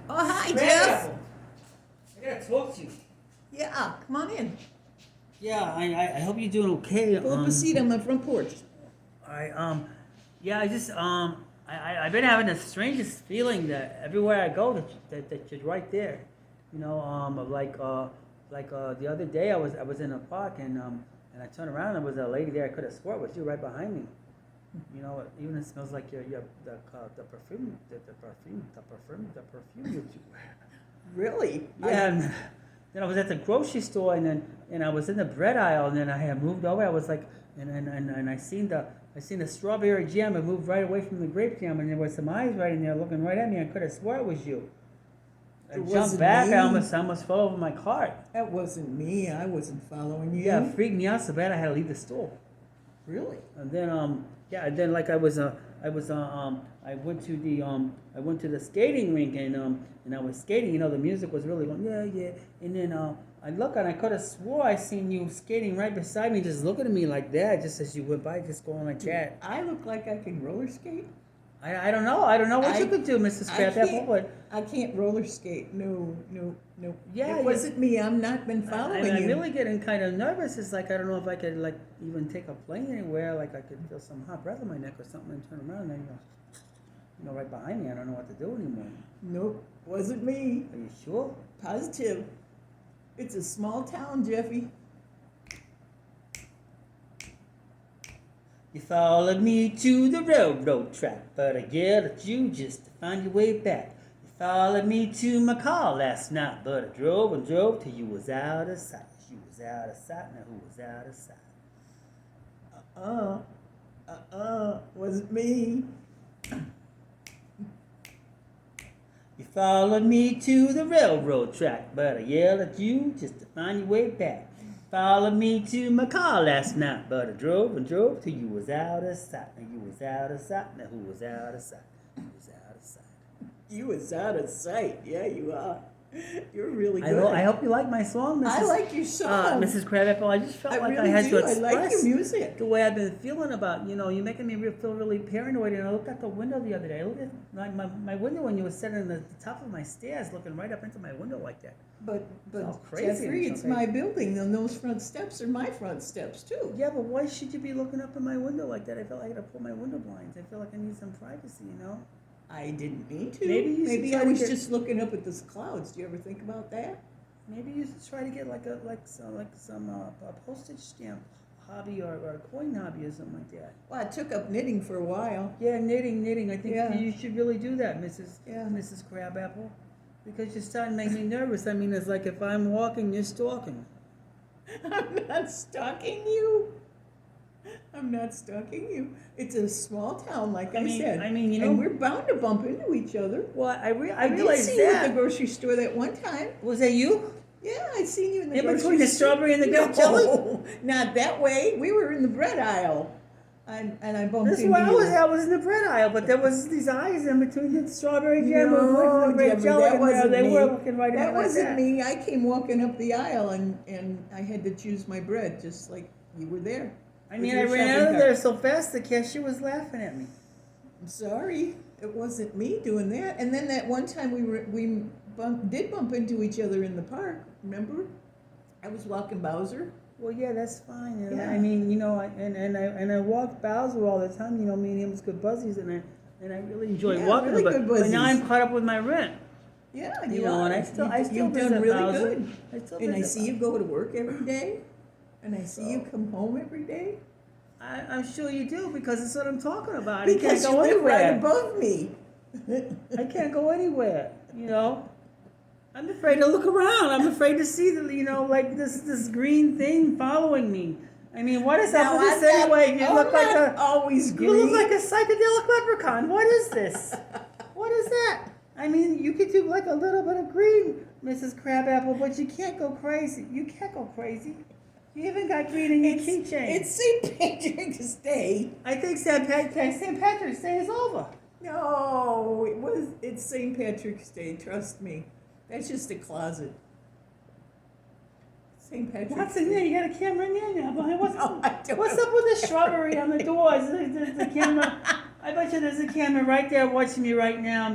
Oh, hi, Jeff. Crabapple, I gotta talk to you. Yeah, come on in. Yeah, I hope you're doing okay. Pull up a seat on my front porch. I yeah, I just I've been having the strangest feeling that everywhere I go that you're right there. You know, the other day I was in a park and I turned around and there was a lady there. I could have swore it was you right behind me. You know, even it smells like your the perfume you wear. Really? Yeah, and then I was at the grocery store, and I was in the bread aisle, and then I had moved over. I was like, and I seen the strawberry jam. I moved right away from the grape jam, and there was some eyes right in there looking right at me. I could have swore it was you. I It jumped wasn't back. me. I almost fell over my cart. That wasn't me. I wasn't following you. Yeah, it freaked me out so bad I had to leave the store. Really? And then like I went to the skating rink and I was skating. You know, the music was really going yeah. And then I look and I could have swore I seen you skating right beside me, just looking at me like that, just as you went by, just going like that. I look like I can roller skate? I don't know what you could do, Mrs. Crabapple, but I can't roller skate. No. yeah, It wasn't me. I've not been following I'm you. really getting kind of nervous. It's like I don't know if I could like even take a plane anywhere. Like I could feel some hot breath in my neck or something, and turn around and right behind me. I don't know what to do anymore. Nope, wasn't me. Are you sure? Positive. It's a small town, Jeffy. You followed me to the railroad track, but I yelled at you just to find your way back. You followed me to my car last night, but I drove and drove till you was out of sight. You was out of sight, now who was out of sight? Wasn't me. You followed me to the railroad track, but I yelled at you just to find your way back. Followed me to my car last night, but I drove and drove till you was out of sight. Now you was out of sight, now who was out of sight? Who was out of sight? You was out of sight. Yeah, you are. You're really good. I hope you like my song, Mrs. I like your song. Mrs. Crabapple. I just felt I like really I had do. to I express like your music. the way I've been feeling about, you're making me feel really paranoid. And I looked out the window the other day. I looked at my window when you were sitting at the top of my stairs looking right up into my window like that. But all crazy Jeffrey, and it's okay. my building, and those front steps are my front steps too. Yeah, but why should you be looking up in my window like that? I feel like I gotta pull my window blinds. I feel like I need some privacy, I didn't mean to. Maybe you should Maybe try I to was get- just looking up at the clouds. Do you ever think about that? Maybe you should try to get some a postage stamp hobby or a coin hobby or something like that. Well, I took up knitting for a while. Yeah, knitting. I think Yeah. you should really do that, Mrs. Yeah. Mrs. Crabapple, because you're starting to make me nervous. I mean, it's like if I'm walking, you're stalking. I'm not stalking you. I'm not stalking you. It's a small town, like I said. and we're bound to bump into each other. Well, I did realized see you at that. the grocery store that one time. Was that you? Yeah, I seen you in the In grocery between the store. strawberry and the grape jelly? No, not that way. We were in the bread aisle, and I bumped That's into where you. I was in the bread aisle, but there was these eyes in between the strawberry jam No, and the grape Jeffrey, jelly, that and wasn't they me. were looking right at That me like wasn't that. me. I came walking up the aisle, and I had to choose my bread, just like you were there. I with mean, your I ran shopping out of cart. there so fast, the cashier was laughing at me. I'm sorry, it wasn't me doing that. And then that one time we did bump into each other in the park. Remember? I was walking Bowser. Well, yeah, that's fine. And Yeah. I mean, I walk Bowser all the time. Me and him was good buzzies, and I really enjoy Yeah, walking really him. good But now buzzies. I'm caught up with my rent. Yeah, You you know, are. and I still You've visit done really Bowser. good. I still And I visit see you go to work every day, and I see you come home every day. I'm sure you do, because that's what I'm talking about. Because I you can't go live right anywhere. above me. I can't go anywhere. I'm afraid to look around. I'm afraid to see like this green thing following me. I mean, what is up Now, with this anyway? You look like not always you green. look like a psychedelic leprechaun. What is this? What is that? I mean, you could do like a little bit of green, Mrs. Crabapple, but you can't go crazy. You can't go crazy. You even got green in your keychain. It's St. Patrick's Day. I think St. Patrick's Day is over. No, it's St. Patrick's Day, trust me. That's just a closet. St. Patrick's What's in there? You got a camera in there now. What's, No, I don't what's know. up with the strawberry on the doors? There's the camera. I bet you there's a camera right there watching me right now,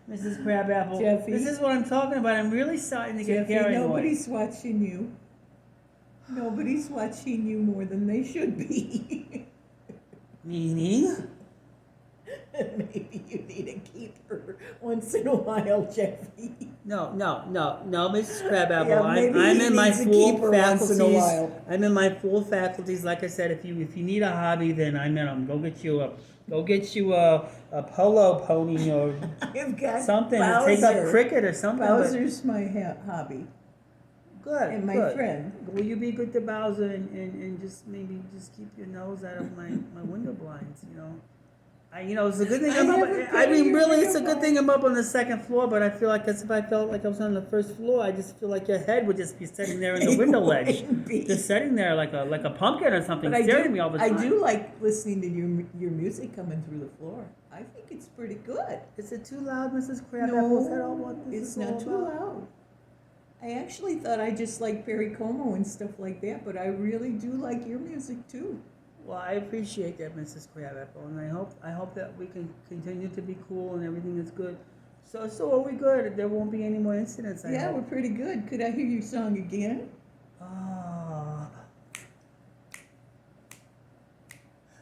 Mrs. Crabapple. Jeffy. This is what I'm talking about. I'm really starting to get Jeffy, paranoid. nobody's watching you. Nobody's watching you more than they should be. Meaning? Maybe you need a keeper once in a while, Jeffy. No, Mrs. Crabapple. Yeah, I'm in my full once in a faculties. while. I'm in my full faculties. Like I said, if you need a hobby, then I'm in 'em. Go get you a polo pony or I've got something. Bowser. Take up cricket or something. Bowser's my hobby. Good. And my good. friend. Will you be good to Bowser and just maybe just keep your nose out of my window blinds? It's a good thing I'm up. I mean, really, it's a good thing I'm up on the second floor. But I feel like as if I felt like I was on the first floor, I just feel like your head would just be sitting there in the window ledge, just sitting there like a pumpkin or something, staring at me all the time. I do like listening to your music coming through the floor. I think it's pretty good. Is it too loud, Mrs. Crabapple? Is that all No, what this it's is not all too about? loud. I actually thought I just liked Perry Como and stuff like that, but I really do like your music too. Well, I appreciate that, Mrs. Crabapple, and I hope that we can continue to be cool and everything is good. So are we good? There won't be any more incidents. I Yeah, hope. we're pretty good. Could I hear your song again?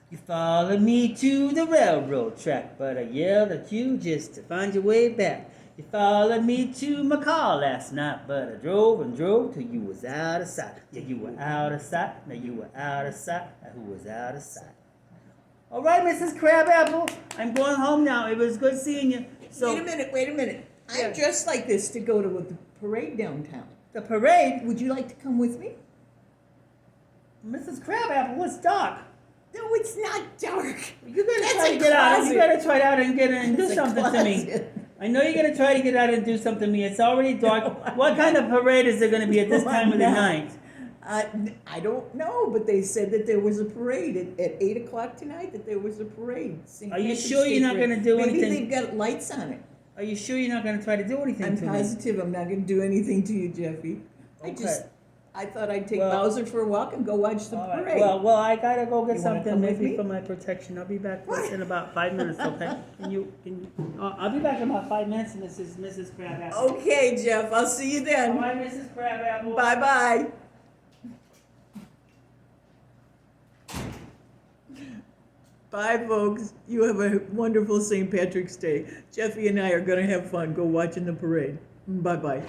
You followed me to the railroad track, but I yelled at you just to find your way back. You followed me to my car last night, but I drove and drove till you was out of sight. Yeah, you were out of sight. Now you were out of sight. Now who was out of sight? All right, Mrs. Crabapple, I'm going home now. It was good seeing you. So Wait a minute. Yeah. I'm dressed like this to go to the parade downtown. the parade, Would you like to come with me? Mrs. Crabapple, it's dark. No, it's not dark. You gotta That's try a to get out. closet. You gotta try out and get in and do It's a something to me. closet. I know you're gonna try to get out and do something to me. It's already dark. No, What kind of parade is there gonna be at this No, time of the I'm not. night? I don't know, but they said that there was a parade at 8 o'clock tonight, that there was a parade. St. Are you Patrick's sure you're Day not parade. gonna do anything? Maybe they've got lights on it. Are you sure you're not gonna try to do anything I'm to me? positive I'm not going to do anything to you, Jeffy. Okay. I thought I'd take Well, Bowser for a walk and go watch the All right. parade. Well, I gotta go get You wanna something come with maybe me? for my protection. I'll be back in about 5 minutes. Okay? I'll be back in about 5 minutes, and this is Mrs. Crabapple. Okay, Jeff, I'll see you All then. right, Mrs. Crabapple. Bye-bye. Bye, folks. You have a wonderful St. Patrick's Day. Jeffy and I are going to have fun. Go watching the parade. Bye-bye.